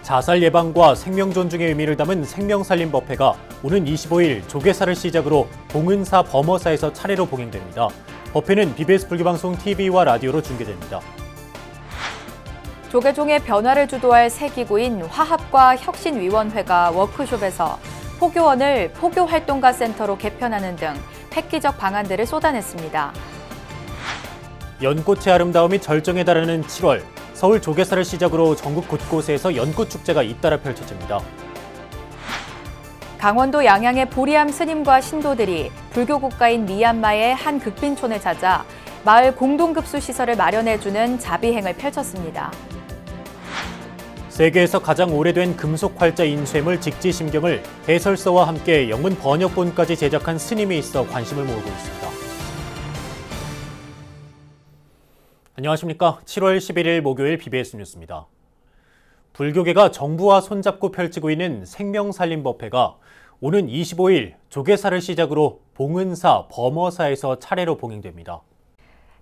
자살 예방과 생명 존중의 의미를 담은 생명살림법회가 오는 25일 조계사를 시작으로 봉은사 범어사에서 차례로 봉행됩니다. 법회는 BBS 불교방송 TV와 라디오로 중계됩니다. 조계종의 변화를 주도할 새 기구인 화합과 혁신위원회가 워크숍에서 포교원을 포교활동가 센터로 개편하는 등 획기적 방안들을 쏟아냈습니다. 연꽃의 아름다움이 절정에 달하는 7월, 서울 조계사를 시작으로 전국 곳곳에서 연꽃축제가 잇따라 펼쳐집니다. 강원도 양양의 보리암 스님과 신도들이 불교 국가인 미얀마의 한 극빈촌을 찾아 마을 공동급수 시설을 마련해주는 자비행을 펼쳤습니다. 세계에서 가장 오래된 금속 활자 인쇄물 직지심경을 해설서와 함께 영문 번역본까지 제작한 스님이 있어 관심을 모으고 있습니다. 안녕하십니까. 7월 11일 목요일 BBS 뉴스입니다. 불교계가 정부와 손잡고 펼치고 있는 생명살림법회가 오는 25일 조계사를 시작으로 봉은사, 범어사에서 차례로 봉행됩니다.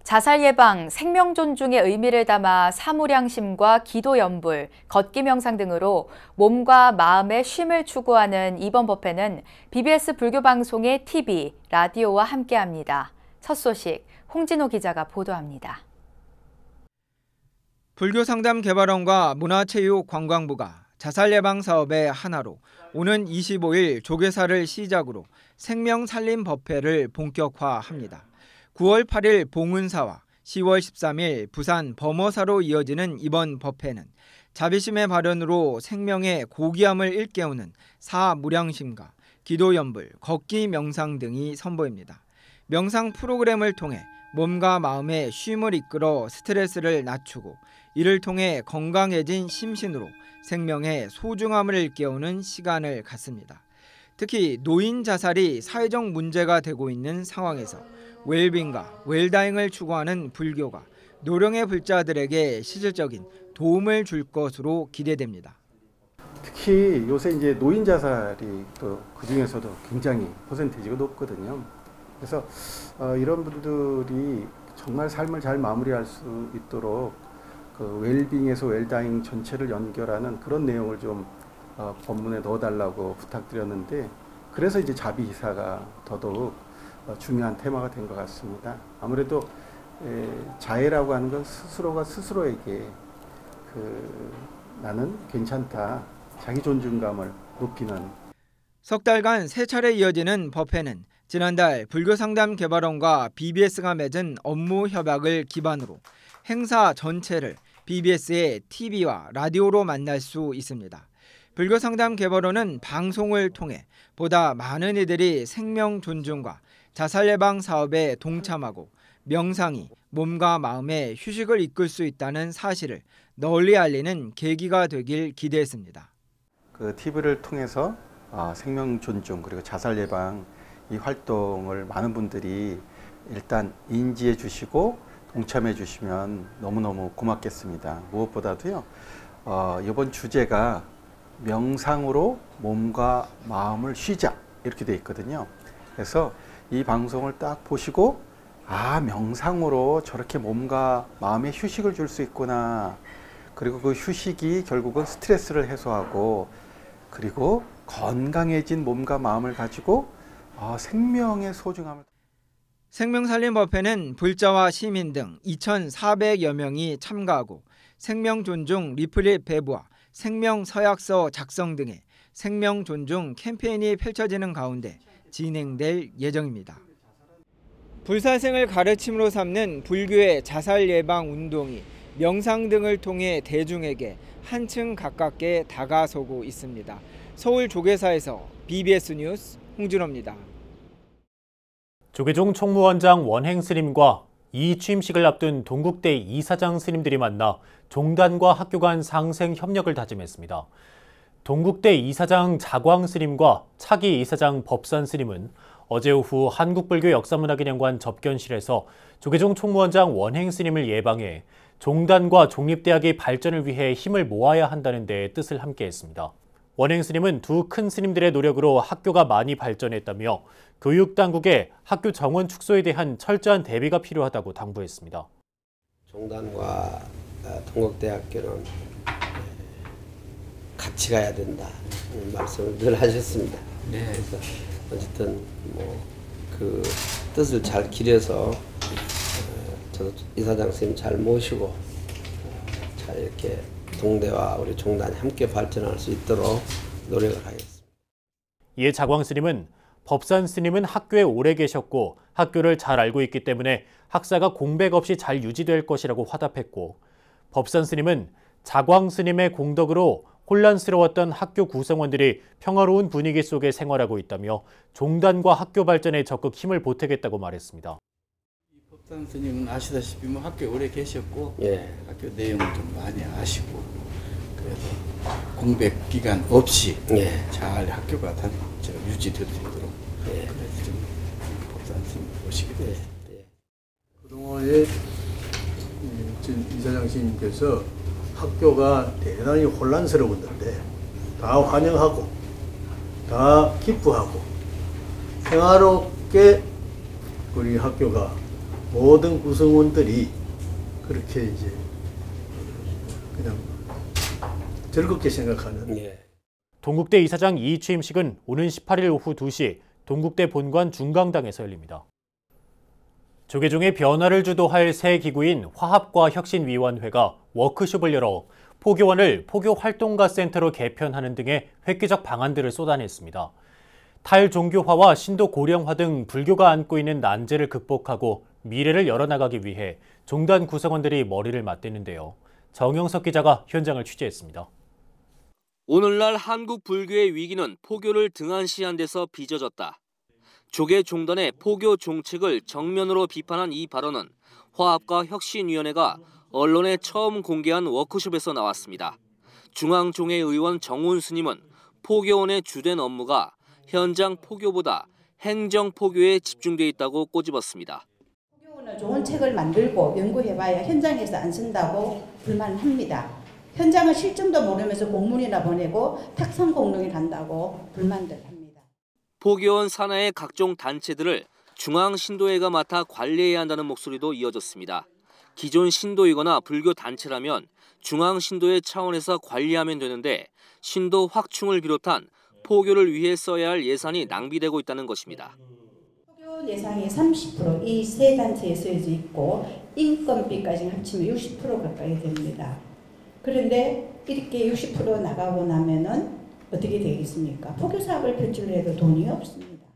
자살 예방, 생명 존중의 의미를 담아 사무량심과 기도 연불, 걷기 명상 등으로 몸과 마음의 쉼을 추구하는 이번 법회는 BBS 불교방송의 TV, 라디오와 함께합니다. 첫 소식, 홍진호 기자가 보도합니다. 불교상담개발원과 문화체육관광부가 자살 예방 사업의 하나로 오는 25일 조계사를 시작으로 생명살림법회를 본격화합니다. 9월 8일 봉은사와 10월 13일 부산 범어사로 이어지는 이번 법회는 자비심의 발현으로 생명의 고귀함을 일깨우는 사무량심과 기도연불, 걷기 명상 등이 선보입니다. 명상 프로그램을 통해 몸과 마음의 쉼을 이끌어 스트레스를 낮추고 이를 통해 건강해진 심신으로 생명의 소중함을 일깨우는 시간을 갖습니다. 특히 노인 자살이 사회적 문제가 되고 있는 상황에서 웰빙과 웰다잉을 추구하는 불교가 노령의 불자들에게 실질적인 도움을 줄 것으로 기대됩니다. 특히 요새 이제 노인 자살이 또 그 중에서도 굉장히 퍼센티지가 높거든요. 그래서 이런 분들이 정말 삶을 잘 마무리할 수 있도록 그 웰빙에서 웰다잉 전체를 연결하는 그런 내용을 좀 법문에 넣어달라고 부탁드렸는데, 그래서 이제 자비이사가 더더욱 중요한 테마가 된 것 같습니다. 아무래도 자애라고 하는 건 스스로가 스스로에게 나는 괜찮다, 자기 존중감을 높이는. 석 달간 세 차례 이어지는 법회는 지난달 불교상담개발원과 BBS가 맺은 업무 협약을 기반으로 행사 전체를 BBS의 TV와 라디오로 만날 수 있습니다. 불교상담개발원은 방송을 통해 보다 많은 이들이 생명 존중과 자살 예방 사업에 동참하고 명상이 몸과 마음의 휴식을 이끌 수 있다는 사실을 널리 알리는 계기가 되길 기대했습니다. 그 TV를 통해서 생명 존중 그리고 자살 예방 이 활동을 많은 분들이 일단 인지해 주시고 동참해 주시면 너무너무 고맙겠습니다. 무엇보다도요, 이번 주제가 명상으로 몸과 마음을 쉬자 이렇게 돼 있거든요. 그래서 이 방송을 딱 보시고 명상으로 저렇게 몸과 마음에 휴식을 줄 수 있구나. 그리고 그 휴식이 결국은 스트레스를 해소하고 그리고 건강해진 몸과 마음을 가지고 생명의 소중함을. 생명살림법회는 불자와 시민 등 2,400여 명이 참가하고 생명존중 리플릿 배부와 생명서약서 작성 등의 생명존중 캠페인이 펼쳐지는 가운데 진행될 예정입니다. 불사생을 가르침으로 삼는 불교의 자살 예방 운동이 명상 등을 통해 대중에게 한층 가깝게 다가서고 있습니다. 서울 조계사에서 BBS 뉴스 홍진호입니다. 조계종 총무원장 원행 스님과 이 취임식을 앞둔 동국대 이사장 스님들이 만나 종단과 학교 간 상생 협력을 다짐했습니다. 동국대 이사장 자광 스님과 차기 이사장 법산 스님은 어제 오후 한국불교역사문화기념관 접견실에서 조계종 총무원장 원행 스님을 예방해 종단과 종립대학의 발전을 위해 힘을 모아야 한다는 데 뜻을 함께했습니다. 원행 스님은 두 큰 스님들의 노력으로 학교가 많이 발전했다며 교육당국에 학교 정원 축소에 대한 철저한 대비가 필요하다고 당부했습니다. 종단과 동국대학교는 같이 가야 된다 말씀을 늘 하셨습니다. 그래서 어쨌든 그 뜻을 잘 기려서 저도 이사장 선생님 잘 모시고 잘 이렇게 동대와 우리 종단이 함께 발전할 수 있도록 노력을 하겠습니다. 이에 자광 스님은 법산 스님은 학교에 오래 계셨고 학교를 잘 알고 있기 때문에 학사가 공백 없이 잘 유지될 것이라고 화답했고, 법산 스님은 자광 스님의 공덕으로 혼란스러웠던 학교 구성원들이 평화로운 분위기 속에 생활하고 있다며 종단과 학교 발전에 적극 힘을 보태겠다고 말했습니다. 법산 스님은 아시다시피 학교에 오래 계셨고 학교 내용을 좀 많이 아시고, 그래서 공백 기간 없이 잘 학교가 유지될 수 있도록 그래서 좀 법산 스님 모시게 됐습니다. 그동안에 진 이사장 스님께서 학교가 대단히 혼란스러웠는데 다 환영하고 다 기뻐하고 평화롭게 우리 학교가 모든 구성원들이 그렇게 이제 그냥 즐겁게 생각하는. 동국대 이사장 2위 취임식은 오는 18일 오후 2시 동국대 본관 중강당에서 열립니다. 조계종의 변화를 주도할 새 기구인 화합과 혁신위원회가 워크숍을 열어 포교원을 포교활동가 센터로 개편하는 등의 획기적 방안들을 쏟아냈습니다. 탈종교화와 신도 고령화 등 불교가 안고 있는 난제를 극복하고 미래를 열어나가기 위해 종단 구성원들이 머리를 맞대는데요. 정영석 기자가 현장을 취재했습니다. 오늘날 한국 불교의 위기는 포교를 등한시한 데서 빚어졌다. 조계종단의 포교 종책을 정면으로 비판한 이 발언은 화합과 혁신위원회가 언론에 처음 공개한 워크숍에서 나왔습니다. 중앙종회 의원 정훈 스님은 포교원의 주된 업무가 현장 포교보다 행정 포교에 집중돼 있다고 꼬집었습니다. 포교원은 좋은 책을 만들고 연구해봐야 현장에서 안 쓴다고 불만합니다. 현장은 실정도 모르면서 공문이나 보내고 탁상 공론을 한다고 불만들 합니다. 포교원 산하의 각종 단체들을 중앙신도회가 맡아 관리해야 한다는 목소리도 이어졌습니다. 기존 신도이거나 불교 단체라면 중앙신도회 차원에서 관리하면 되는데 신도 확충을 비롯한 포교를 위해 써야 할 예산이 낭비되고 있다는 것입니다. 포교 예산이 30%, 이 세 단체에 쓰여져 있고 인건비까지 합치면 60% 가까이 됩니다. 그런데 이렇게 60% 나가고 나면은 어떻게 되겠습니까? 포교 사업을 펼치려도 돈이 없습니다.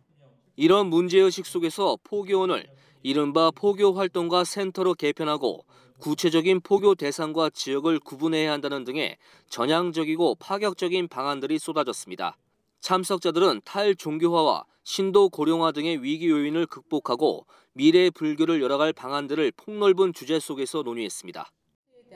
이런 문제의식 속에서 포교원을 이른바 포교활동가 센터로 개편하고 구체적인 포교 대상과 지역을 구분해야 한다는 등의 전향적이고 파격적인 방안들이 쏟아졌습니다. 참석자들은 탈종교화와 신도 고령화 등의 위기 요인을 극복하고 미래의 불교를 열어갈 방안들을 폭넓은 주제 속에서 논의했습니다.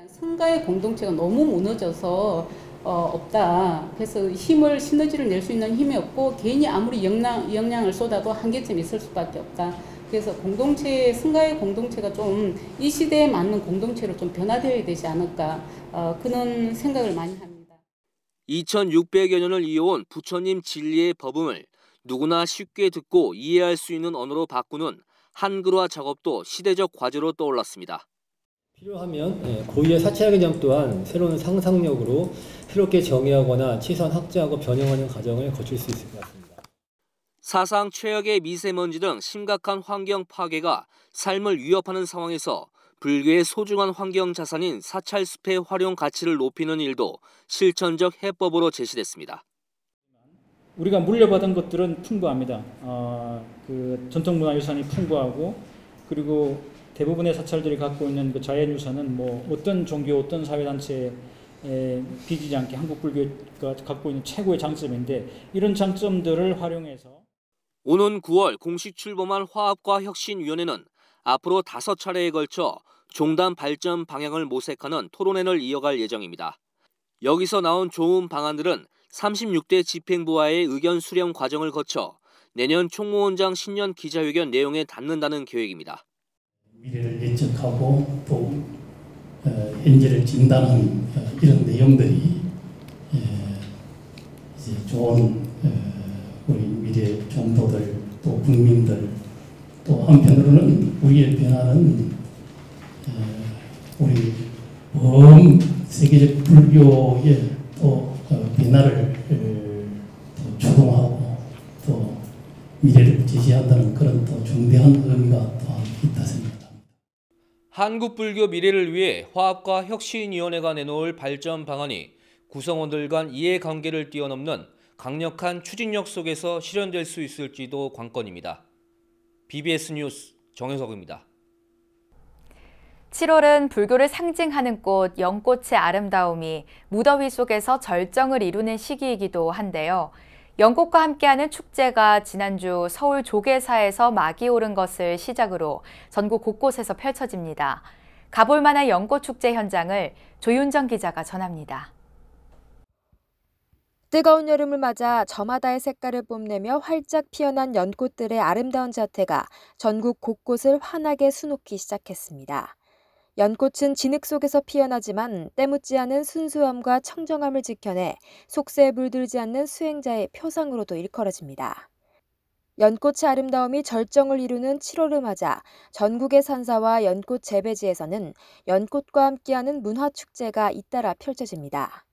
성가의 공동체가 너무 무너져서 없다. 그래서 힘을 시너지를 낼 수 있는 힘이 없고 개인이 아무리 역량을 쏟아도 한계점이 있을 수밖에 없다. 그래서 성가의 공동체가 좀 이 시대에 맞는 공동체로 좀 변화되어야 되지 않을까 그런 생각을 많이 합니다. 2600여 년을 이어온 부처님 진리의 법음을 누구나 쉽게 듣고 이해할 수 있는 언어로 바꾸는 한글화 작업도 시대적 과제로 떠올랐습니다. 필요하면 고유의 사찰 개념 또한 새로운 상상력으로 새롭게 정의하거나 치선 확장하고 변형하는 과정을 거칠 수 있을 것 같습니다. 사상 최악의 미세먼지 등 심각한 환경 파괴가 삶을 위협하는 상황에서 불교의 소중한 환경 자산인 사찰숲의 활용 가치를 높이는 일도 실천적 해법으로 제시됐습니다. 우리가 물려받은 것들은 풍부합니다. 그 전통문화유산이 풍부하고 그리고 대부분의 사찰들이 갖고 있는 그 자연유산은 어떤 종교, 어떤 사회단체에 비기지 않게 한국 불교가 갖고 있는 최고의 장점인데 이런 장점들을 활용해서 오는 9월 공식 출범한 화합과 혁신위원회는 앞으로 5차례에 걸쳐 종단 발전 방향을 모색하는 토론회를 이어갈 예정입니다. 여기서 나온 좋은 방안들은 36대 집행부와의 의견 수렴 과정을 거쳐 내년 총무원장 신년 기자회견 내용에 닿는다는 계획입니다. 미래를 예측하고 또 현재를 진단하는 이런 내용들이 이제 좋은 우리 미래 정도들 또 국민들 또 한편으로는 우리의 변화는 우리 세계적 불교의 또 변화를 주동하고 또 미래를 제시한다는 그런 또 중대한 의미가 또 있다 생각합니다. 한국불교 미래를 위해 화합과 혁신위원회가 내놓을 발전 방안이 구성원들 간 이해관계를 뛰어넘는 강력한 추진력 속에서 실현될 수 있을지도 관건입니다. BBS 뉴스 정혜석입니다. 7월은 불교를 상징하는 꽃 연꽃의 아름다움이 무더위 속에서 절정을 이루는 시기이기도 한데요. 연꽃과 함께하는 축제가 지난주 서울 조계사에서 막이 오른 것을 시작으로 전국 곳곳에서 펼쳐집니다. 가볼 만한 연꽃축제 현장을 조윤정 기자가 전합니다. 뜨거운 여름을 맞아 저마다의 색깔을 뽐내며 활짝 피어난 연꽃들의 아름다운 자태가 전국 곳곳을 환하게 수놓기 시작했습니다. 연꽃은 진흙 속에서 피어나지만 때묻지 않은 순수함과 청정함을 지켜내 속세에 물들지 않는 수행자의 표상으로도 일컬어집니다. 연꽃의 아름다움이 절정을 이루는 7월을 맞아 전국의 산사와 연꽃 재배지에서는 연꽃과 함께하는 문화축제가 잇따라 펼쳐집니다.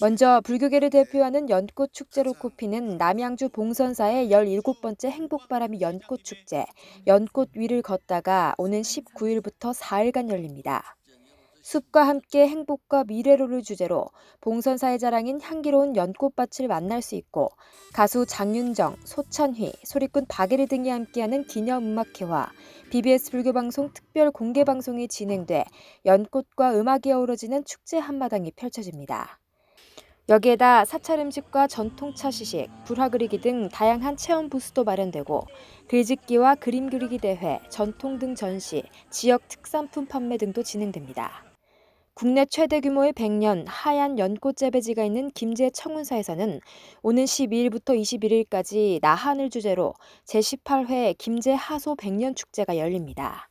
먼저 불교계를 대표하는 연꽃축제로 꼽히는 남양주 봉선사의 17번째 행복바람이 연꽃축제, 연꽃 위를 걷다가 오는 19일부터 4일간 열립니다. 숲과 함께 행복과 미래로를 주제로 봉선사의 자랑인 향기로운 연꽃밭을 만날 수 있고 가수 장윤정, 소찬휘, 소리꾼 박예리 등이 함께하는 기념음악회와 BBS 불교방송 특별 공개방송이 진행돼 연꽃과 음악이 어우러지는 축제 한마당이 펼쳐집니다. 여기에다 사찰 음식과 전통차 시식, 불화 그리기 등 다양한 체험 부스도 마련되고 글짓기와 그림 그리기 대회, 전통 등 전시, 지역 특산품 판매 등도 진행됩니다. 국내 최대 규모의 100년 하얀 연꽃 재배지가 있는 김제 청운사에서는 오는 12일부터 21일까지 나한을 주제로 제18회 김제 하소 100년 축제가 열립니다.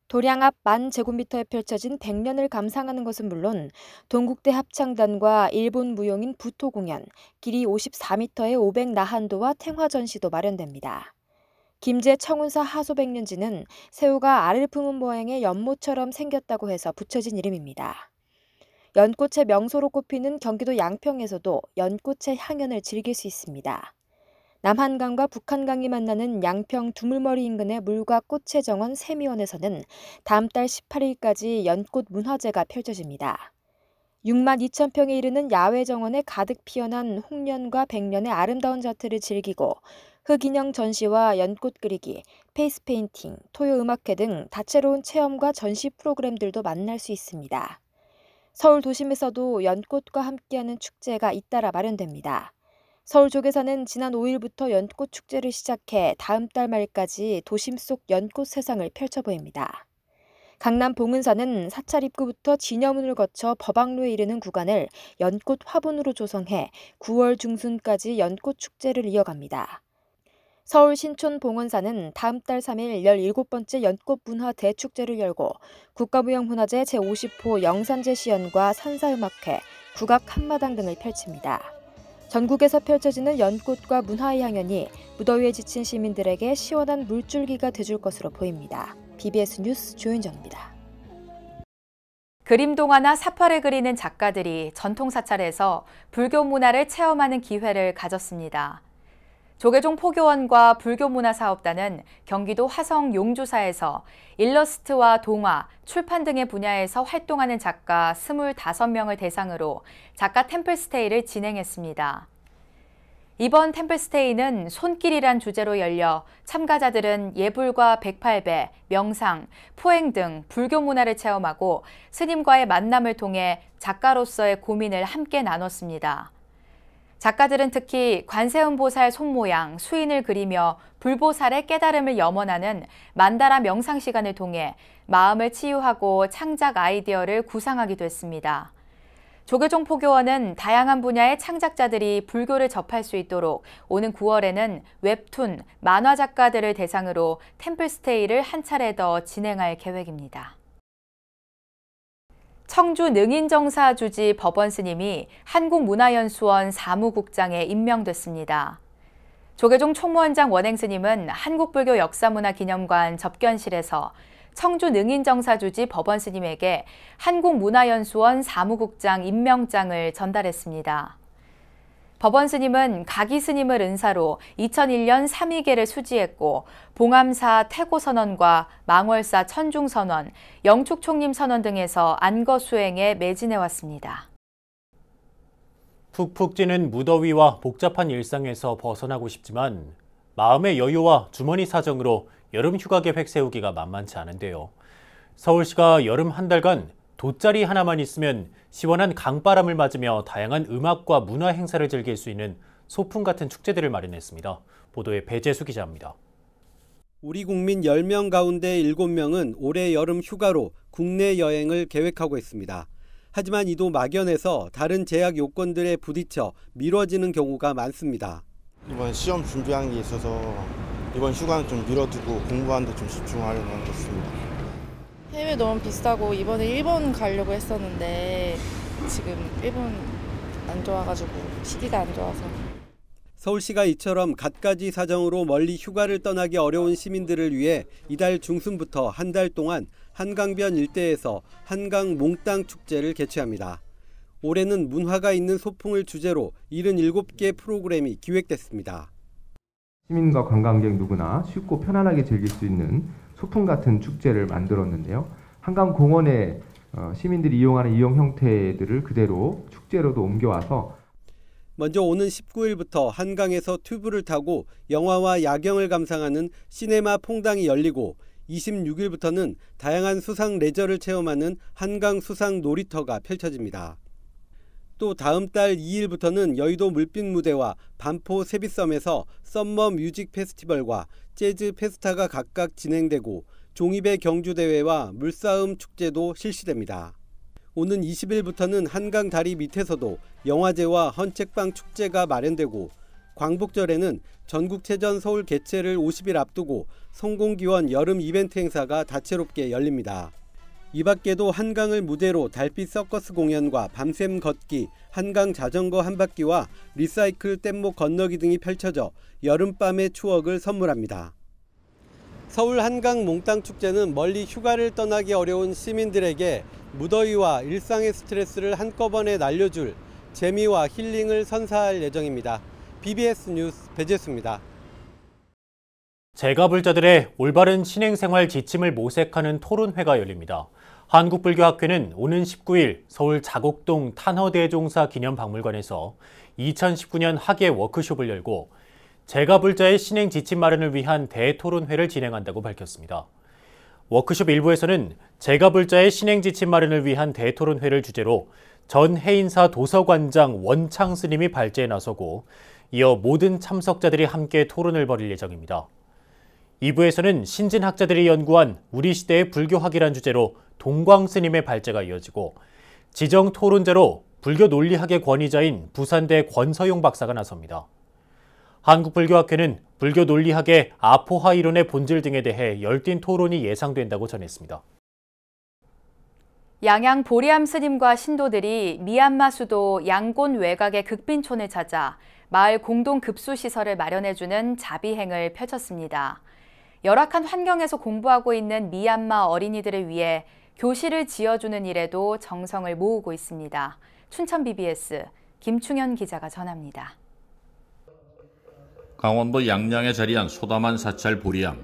도량 앞 10,000제곱미터에 펼쳐진 100년을 감상하는 것은 물론 동국대 합창단과 일본 무용인 부토 공연, 길이 54m의 500 나한도와 탱화 전시도 마련됩니다. 김제 청운사 하소 100년지는 새우가 알을 품은 모양의 연못처럼 생겼다고 해서 붙여진 이름입니다. 연꽃의 명소로 꼽히는 경기도 양평에서도 연꽃의 향연을 즐길 수 있습니다. 남한강과 북한강이 만나는 양평 두물머리 인근의 물과 꽃의 정원 세미원에서는 다음 달 18일까지 연꽃 문화제가 펼쳐집니다. 62,000평에 이르는 야외 정원에 가득 피어난 홍련과 백년의 아름다운 자태를 즐기고 흑인형 전시와 연꽃 그리기, 페이스 페인팅, 토요 음악회 등 다채로운 체험과 전시 프로그램들도 만날 수 있습니다. 서울 도심에서도 연꽃과 함께하는 축제가 잇따라 마련됩니다. 서울 조계사는 지난 5일부터 연꽃 축제를 시작해 다음 달 말까지 도심 속 연꽃 세상을 펼쳐 보입니다. 강남 봉은사는 사찰 입구부터 진여문을 거쳐 법학로에 이르는 구간을 연꽃 화분으로 조성해 9월 중순까지 연꽃 축제를 이어갑니다. 서울 신촌 봉원사는 다음 달 3일 17번째 연꽃 문화 대축제를 열고 국가무형문화재 제50호 영산제시연과 산사음악회, 국악 한마당 등을 펼칩니다. 전국에서 펼쳐지는 연꽃과 문화의 향연이 무더위에 지친 시민들에게 시원한 물줄기가 돼줄 것으로 보입니다. BBS 뉴스 조윤정입니다. 그림 동화나 사파를 그리는 작가들이 전통 사찰에서 불교 문화를 체험하는 기회를 가졌습니다. 조계종 포교원과 불교문화사업단은 경기도 화성 용주사에서 일러스트와 동화, 출판 등의 분야에서 활동하는 작가 25명을 대상으로 작가 템플스테이를 진행했습니다. 이번 템플스테이는 손길이란 주제로 열려 참가자들은 예불과 108배, 명상, 포행 등 불교 문화를 체험하고 스님과의 만남을 통해 작가로서의 고민을 함께 나눴습니다. 작가들은 특히 관세음보살 손모양, 수인을 그리며 불보살의 깨달음을 염원하는 만다라 명상 시간을 통해 마음을 치유하고 창작 아이디어를 구상하기도 했습니다. 조계종 포교원은 다양한 분야의 창작자들이 불교를 접할 수 있도록 오는 9월에는 웹툰, 만화 작가들을 대상으로 템플스테이를 한 차례 더 진행할 계획입니다. 청주 능인정사 주지 법원 스님이 한국문화연수원 사무국장에 임명됐습니다. 조계종 총무원장 원행 스님은 한국불교 역사문화기념관 접견실에서 청주 능인정사 주지 법원 스님에게 한국문화연수원 사무국장 임명장을 전달했습니다. 법원 스님은 가기 스님을 은사로 2001년 3위계를 수지했고 봉암사 태고선언과 망월사 천중선언, 영축총림선언 등에서 안거 수행에 매진해왔습니다. 푹푹 찌는 무더위와 복잡한 일상에서 벗어나고 싶지만 마음의 여유와 주머니 사정으로 여름 휴가 계획 세우기가 만만치 않은데요. 서울시가 여름 한 달간 돗자리 하나만 있으면 시원한 강바람을 맞으며 다양한 음악과 문화 행사를 즐길 수 있는 소풍 같은 축제들을 마련했습니다. 보도에 배재수 기자입니다. 우리 국민 10명 가운데 7명은 올해 여름 휴가로 국내 여행을 계획하고 있습니다. 하지만 이도 막연해서 다른 제약 요건들에 부딪혀 미뤄지는 경우가 많습니다. 이번 시험 준비하는 게 있어서 이번 휴가는 좀 미뤄두고 공부하는 데 좀 집중하려고 하는 것 같습니다. 해외 너무 비싸고 이번에 일본 가려고 했었는데 지금 일본 안 좋아가지고 시기가 안 좋아서. 서울시가 이처럼 갖가지 사정으로 멀리 휴가를 떠나기 어려운 시민들을 위해 이달 중순부터 한 달 동안 한강변 일대에서 한강 몽땅 축제를 개최합니다. 올해는 문화가 있는 소풍을 주제로 77개 프로그램이 기획됐습니다. 시민과 관광객 누구나 쉽고 편안하게 즐길 수 있는 소풍 같은 축제를 만들었는데요. 한강공원에 시민들이 이용하는 이용 형태들을 그대로 축제로도 옮겨와서 먼저 오는 19일부터 한강에서 튜브를 타고 영화와 야경을 감상하는 시네마 퐁당이 열리고 26일부터는 다양한 수상 레저를 체험하는 한강 수상 놀이터가 펼쳐집니다. 또 다음 달 2일부터는 여의도 물빛 무대와 반포 세비섬에서 썸머 뮤직 페스티벌과 재즈 페스타가 각각 진행되고 종이배 경주대회와 물싸움 축제도 실시됩니다. 오는 20일부터는 한강 다리 밑에서도 영화제와 헌책방 축제가 마련되고 광복절에는 전국체전 서울 개최를 50일 앞두고 성공기원 여름 이벤트 행사가 다채롭게 열립니다. 이 밖에도 한강을 무대로 달빛 서커스 공연과 밤샘 걷기, 한강 자전거 한 바퀴와 리사이클 뗏목 건너기 등이 펼쳐져 여름밤의 추억을 선물합니다. 서울 한강 몽땅 축제는 멀리 휴가를 떠나기 어려운 시민들에게 무더위와 일상의 스트레스를 한꺼번에 날려줄 재미와 힐링을 선사할 예정입니다. BBS 뉴스 배재수입니다. 제가불자들의 올바른 신행생활 지침을 모색하는 토론회가 열립니다. 한국불교학회는 오는 19일 서울 자곡동 탄허대종사 기념박물관에서 2019년 학예 워크숍을 열고 제가불자의 신행 지침 마련을 위한 대토론회를 진행한다고 밝혔습니다. 워크숍 일부에서는 제가불자의 신행 지침 마련을 위한 대토론회를 주제로 전 해인사 도서관장 원창 스님이 발제에 나서고 이어 모든 참석자들이 함께 토론을 벌일 예정입니다. 2부에서는 신진학자들이 연구한 우리 시대의 불교학이란 주제로 동광 스님의 발제가 이어지고 지정 토론자로 불교 논리학의 권위자인 부산대 권서용 박사가 나섭니다. 한국불교학회는 불교 논리학의 아포하 이론의 본질 등에 대해 열띤 토론이 예상된다고 전했습니다. 양양 보리암 스님과 신도들이 미얀마 수도 양곤 외곽의 극빈촌을 찾아 마을 공동 급수시설을 마련해주는 자비행을 펼쳤습니다. 열악한 환경에서 공부하고 있는 미얀마 어린이들을 위해 교실을 지어주는 일에도 정성을 모으고 있습니다. 춘천 BBS 김충현 기자가 전합니다. 강원도 양양에 자리한 소다만 사찰 보리암.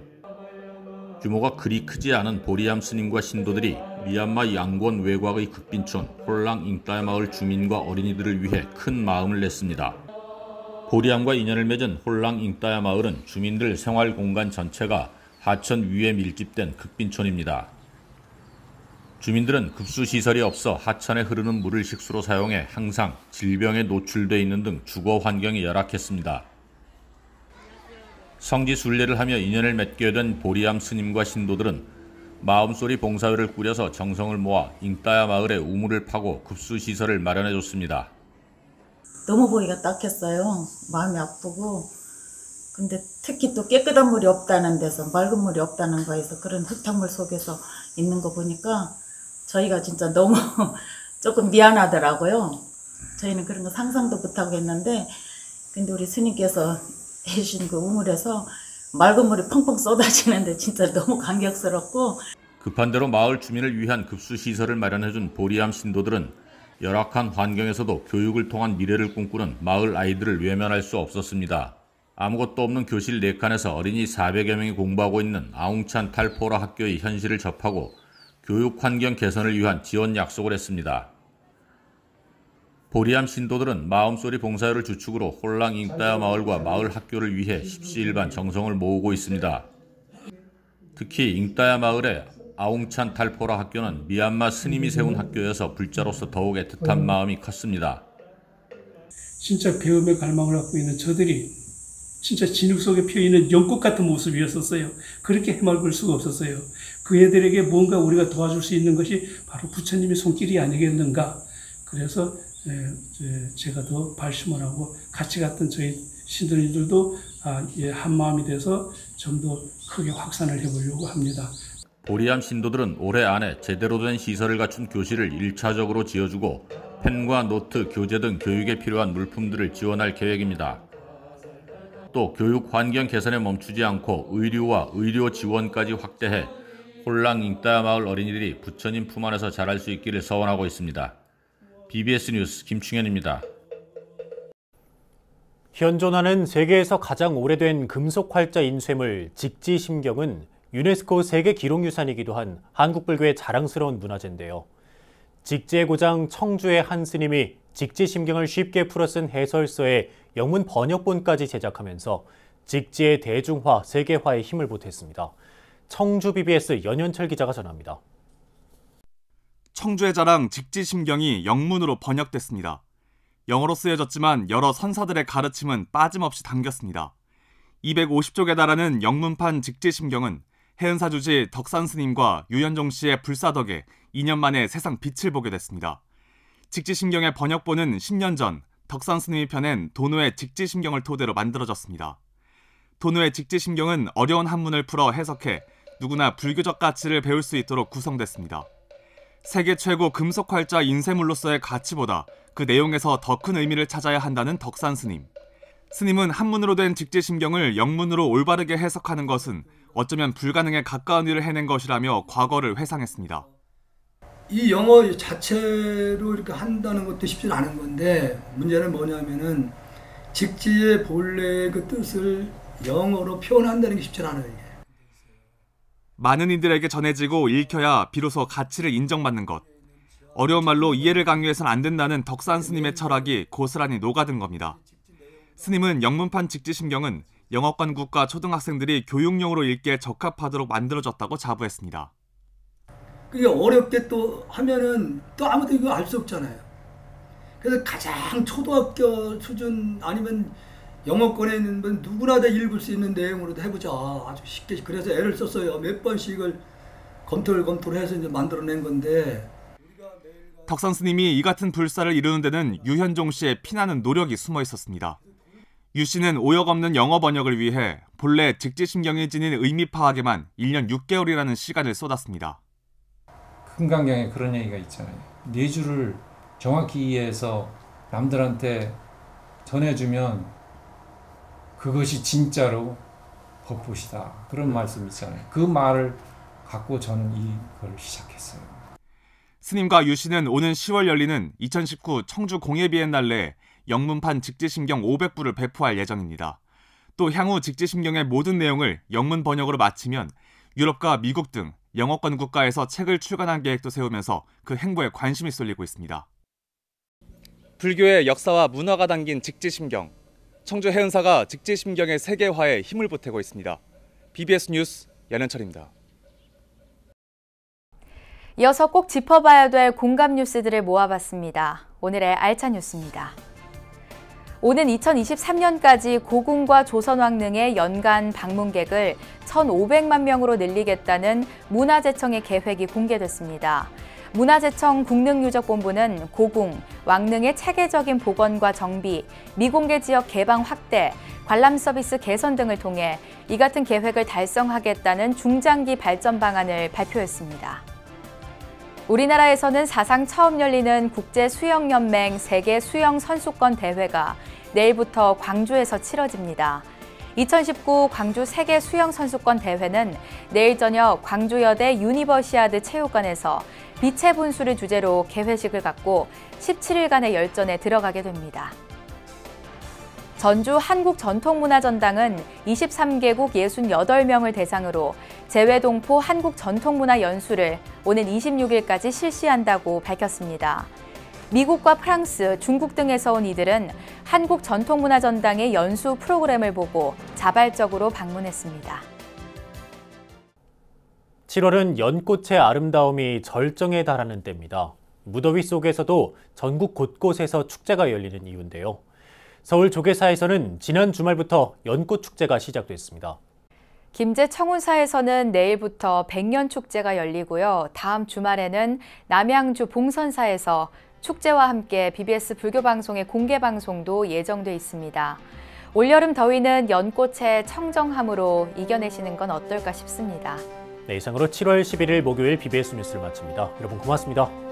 규모가 그리 크지 않은 보리암 스님과 신도들이 미얀마 양곤 외곽의 극빈촌 홀랑 잉따야 마을 주민과 어린이들을 위해 큰 마음을 냈습니다. 보리암과 인연을 맺은 홀랑 잉따야 마을은 주민들 생활 공간 전체가 하천 위에 밀집된 극빈촌입니다. 주민들은 급수시설이 없어 하천에 흐르는 물을 식수로 사용해 항상 질병에 노출돼 있는 등 주거 환경이 열악했습니다. 성지순례를 하며 인연을 맺게 된 보리암 스님과 신도들은 마음소리 봉사회를 꾸려서 정성을 모아 잉따야 마을에 우물을 파고 급수시설을 마련해줬습니다. 너무 보기가 딱했어요. 마음이 아프고. 근데 특히 또 깨끗한 물이 없다는 데서, 맑은 물이 없다는 거에서 그런 흙탕물 속에서 있는 거 보니까 저희가 진짜 너무 조금 미안하더라고요. 저희는 그런 거 상상도 못하고 했는데, 근데 우리 스님께서 해주신 그 우물에서 맑은 물이 펑펑 쏟아지는데 진짜 너무 감격스럽고. 급한 대로 마을 주민을 위한 급수시설을 마련해준 보리암 신도들은 열악한 환경에서도 교육을 통한 미래를 꿈꾸는 마을 아이들을 외면할 수 없었습니다. 아무것도 없는 교실 4칸에서 어린이 400여 명이 공부하고 있는 아웅찬 탈포라 학교의 현실을 접하고 교육 환경 개선을 위한 지원 약속을 했습니다. 보리암 신도들은 마음소리 봉사회를 주축으로 홀랑 잉따야 마을과 마을 학교를 위해 십시일반 정성을 모으고 있습니다. 특히 잉따야 마을의 아웅찬 탈포라 학교는 미얀마 스님이 세운 학교여서 불자로서 더욱 애틋한 마음이 컸습니다. 진짜 배움의 갈망을 갖고 있는 저들이 진짜 진흙 속에 피어있는 연꽃 같은 모습이었었어요. 그렇게 해맑을 수가 없었어요. 그 애들에게 뭔가 우리가 도와줄 수 있는 것이 바로 부처님의 손길이 아니겠는가. 그래서 제가 더 발심을 하고 같이 갔던 저희 신도님들도 한 마음이 돼서 좀 더 크게 확산을 해보려고 합니다. 보리암 신도들은 올해 안에 제대로 된 시설을 갖춘 교실을 1차적으로 지어주고 펜과 노트, 교재 등 교육에 필요한 물품들을 지원할 계획입니다. 또 교육 환경 개선에 멈추지 않고 의류와 의료 지원까지 확대해 홀랑 잉따야 마을 어린이들이 부처님 품 안에서 자랄 수 있기를 소원하고 있습니다. BBS 뉴스 김충현입니다. 현존하는 세계에서 가장 오래된 금속 활자 인쇄물 직지심경은 유네스코 세계기록유산이기도 한 한국불교의 자랑스러운 문화재인데요. 직지의 고장 청주의 한 스님이 직지심경을 쉽게 풀어 쓴 해설서의 영문 번역본까지 제작하면서 직지의 대중화, 세계화에 힘을 보탰습니다. 청주 BBS 연현철 기자가 전합니다. 청주의 자랑 직지심경이 영문으로 번역됐습니다. 영어로 쓰여졌지만 여러 선사들의 가르침은 빠짐없이 담겼습니다. 250쪽에 달하는 영문판 직지심경은 해은사 주지 덕산 스님과 유현종 씨의 불사덕에 2년 만에 세상 빛을 보게 됐습니다. 직지심경의 번역본은 10년 전 덕산 스님이 펴낸 도노의 직지심경을 토대로 만들어졌습니다. 도노의 직지심경은 어려운 한문을 풀어 해석해 누구나 불교적 가치를 배울 수 있도록 구성됐습니다. 세계 최고 금속 활자 인쇄물로서의 가치보다 그 내용에서 더 큰 의미를 찾아야 한다는 덕산 스님. 스님은 한문으로 된 직지심경을 영문으로 올바르게 해석하는 것은 어쩌면 불가능에 가까운 일을 해낸 것이라며 과거를 회상했습니다. 이 영어 자체로 이렇게 한다는 것도 쉽지 않은 건데 문제는 뭐냐면은 직지의 본래의 그 뜻을 영어로 표현한다는 게 쉽지 않아요. 이게. 많은 이들에게 전해지고 읽혀야 비로소 가치를 인정받는 것. 어려운 말로 이해를 강요해서는 안 된다는 덕산 스님의 철학이 고스란히 녹아든 겁니다. 스님은 영문판 직지심경은 영어권 국가 초등학생들이 교육용으로 읽기에 적합하도록 만들어졌다고 자부했습니다. 그게 어렵게 또 하면은 또 아무도 이거 알 수 없잖아요. 그래서 가장 초등학교 수준 아니면 영어권에 있는 분 누구나 다 읽을 수 있는 내용으로 해보자. 아주 쉽게 그래서 애를 썼어요. 몇 번씩을 검토를 해서 이제 만들어낸 건데. 덕산 스님이 이 같은 불사를 이루는 데는 유현종 씨의 피나는 노력이 숨어 있었습니다. 유 씨는 오역 없는 영어 번역을 위해 본래 직지심경이 지닌 의미 파악에만 1년 6개월이라는 시간을 쏟았습니다. 금강경에 그런 얘기가 있잖아요. 네 줄을 정확히 이해해서 남들한테 전해주면 그것이 진짜로 법보시다. 그런 말씀 있잖아요. 그 말을 갖고 저는 이걸 시작했어요. 스님과 유 씨는 오는 10월 열리는 2019 청주 공예비엔날레에 영문판 직지심경 500부를 배포할 예정입니다. 또 향후 직지심경의 모든 내용을 영문 번역으로 마치면 유럽과 미국 등 영어권 국가에서 책을 출간할 계획도 세우면서 그 행보에 관심이 쏠리고 있습니다. 불교의 역사와 문화가 담긴 직지심경. 청주 해은사가 직지심경의 세계화에 힘을 보태고 있습니다. BBS 뉴스 연현철입니다. 이어서 꼭 짚어봐야 될 공감 뉴스들을 모아봤습니다. 오늘의 알찬 뉴스입니다. 오는 2023년까지 고궁과 조선왕릉의 연간 방문객을 1,500만 명으로 늘리겠다는 문화재청의 계획이 공개됐습니다. 문화재청 국능유적본부는 고궁, 왕릉의 체계적인 복원과 정비, 미공개 지역 개방 확대, 관람 서비스 개선 등을 통해 이 같은 계획을 달성하겠다는 중장기 발전 방안을 발표했습니다. 우리나라에서는 사상 처음 열리는 국제수영연맹 세계수영선수권 대회가 내일부터 광주에서 치러집니다. 2019 광주 세계수영선수권 대회는 내일 저녁 광주여대 유니버시아드 체육관에서 빛의 분수를 주제로 개회식을 갖고 17일간의 열전에 들어가게 됩니다. 전주 한국전통문화전당은 23개국 68명을 대상으로 재외동포 한국전통문화연수를 오는 26일까지 실시한다고 밝혔습니다. 미국과 프랑스, 중국 등에서 온 이들은 한국전통문화전당의 연수 프로그램을 보고 자발적으로 방문했습니다. 7월은 연꽃의 아름다움이 절정에 달하는 때입니다. 무더위 속에서도 전국 곳곳에서 축제가 열리는 이유인데요. 서울 조계사에서는 지난 주말부터 연꽃 축제가 시작됐습니다. 김제 청운사에서는 내일부터 백년축제가 열리고요. 다음 주말에는 남양주 봉선사에서 축제와 함께 BBS 불교방송의 공개방송도 예정돼 있습니다. 올여름 더위는 연꽃의 청정함으로 이겨내시는 건 어떨까 싶습니다. 네, 이상으로 7월 11일 목요일 BBS 뉴스를 마칩니다. 여러분 고맙습니다.